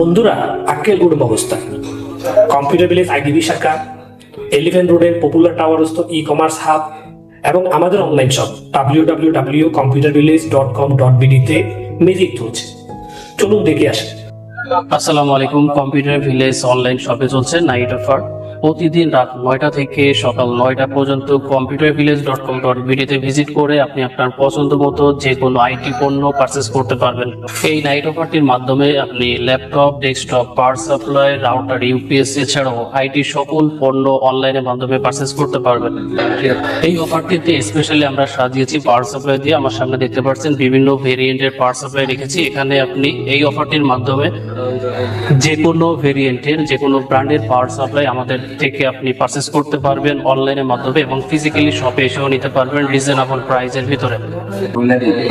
বন্ধুরা, আক্কেল গুডম অবস্থা। কম্পিউটার ভিলেজ আইডিবি শাখা, এলিভেন রোডের পপুলার টাওয়ারস্থ ই কমার্স হাব এবং আমাদের অনলাইন শপ www.computervillage.com.bd তে মিউজিক চলছে। চলুন দেখে আসেন। আসসালামু আলাইকুম। কম্পিউটার ভিলেজ অনলাইন শপে চলছে নাইট অফার। প্রতিদিন রাত 9টা থেকে সকাল 9টা পর্যন্ত computervillage.com.bd তে ভিজিট করে আপনি আপনার পছন্দ মতো যে কোনো আইটি পণ্য পারচেস করতে পারবেন। এই নাইট অফারটির মাধ্যমে আপনি laptop, desktop, power supply, router, UPS এছাড়াও আইটি সকল পণ্য অনলাইনের মাধ্যমে পারচেস করতে পারবেন। এই অফারটিতে স্পেশালি আমরা সাজিয়েছি পাওয়ার সাপ্লাই দিয়ে। আমার সামনে দেখতে পাচ্ছেন বিভিন্ন ভেরিয়েন্টের পাওয়ার সাপ্লাই রেখেছি। এখানে আপনি এই অফারটির মাধ্যমে যে কোনো ভেরিয়েন্টের যে কোনো ব্র্যান্ডের পাওয়ার সাপ্লাই আমাদের থেকে আপনি পারচেস করতে পারবেন অনলাইনের মাধ্যমে এবং ফিজিক্যালি শপে এসেও নিতে পারবেন রিজনেবল প্রাইসের ভিতরে।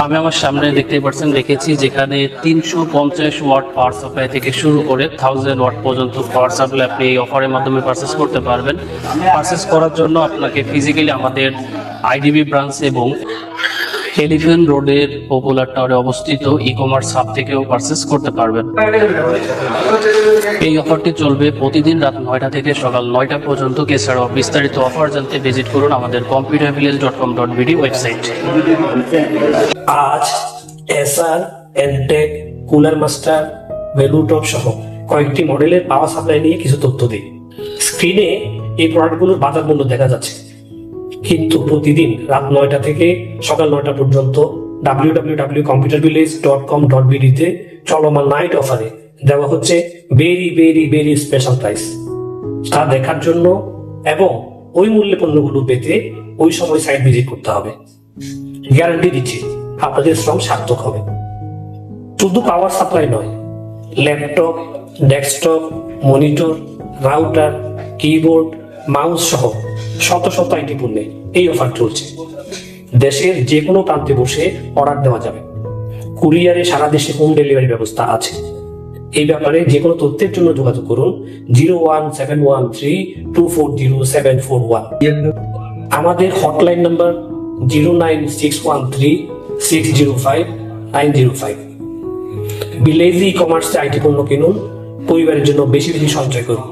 আমি আমার সামনে দেখতে পাচ্ছেন রেখেছি যেখানে 350 ওয়াট পাওয়ার সাপ্লাই থেকে শুরু করে 1000 ওয়াট পর্যন্ত পাওয়ার সাপ্লাই আপনি এই অফারের মাধ্যমে পারচেস করতে পারবেন। পারচেস করার জন্য আপনাকে ফিজিক্যালি আমাদের আইডিবি ব্রাঞ্চ এবং এলিভেন রোডের পপুলার টাওয়ারে অবস্থিত ই কমার্স হাব থেকেও পারচেস করতে পারবেন। এই অফারটি চলবে প্রতিদিন রাত 9টা থেকে সকাল 9টা পর্যন্ত। এছাড়াও বিস্তারিত অফার জানতে ভিজিট করুন আমাদের computervillage.com.bd ওয়েবসাইট। আজ এসআর, এলটেক, কুলার মাস্টার, ভ্যালুটপ সহ কয়েকটি মডেলের পাওয়ার সাপ্লাই নিয়ে কিছু তথ্য দিই। স্ক্রিনে এই প্রোডাক্টগুলোর বাজার মূল্য দেখা যাচ্ছে, কিন্তু প্রতিদিন রাত 9টা থেকে সকাল 9টা পর্যন্ত www.computervillage.com.bd তে চলমান নাইট অফারে দেওয়া হচ্ছে very very very special price. তা দেখার জন্য এবং ওই মূল্যে পণ্যগুলো পেতে ওই সময় সাইট ভিজিট করতে হবে। গ্যারান্টি দিচ্ছি আপনাদের শ্রম সার্থক হবে। শুধু পাওয়ার সাপ্লাই নয়, laptop, desktop, monitor, router, keyboard, mouse সহ শত শত আইটি পণ্যে এই অফার চলছে। দেশের যে কোনো প্রান্তে বসে অর্ডার দেওয়া যাবে। কুরিয়ারে সারা দেশে হোম ডেলিভারি ব্যবস্থা আছে। এই ব্যাপারে যে কোনো তথ্যের জন্য যোগাযোগ করুন 01713240741। আমাদের হটলাইন নাম্বার 09613605905। ভিলেজ ই কমার্সে আইটি পণ্য কিনুন, পরিবারের জন্য বেশি বেশি সঞ্চয় করুন।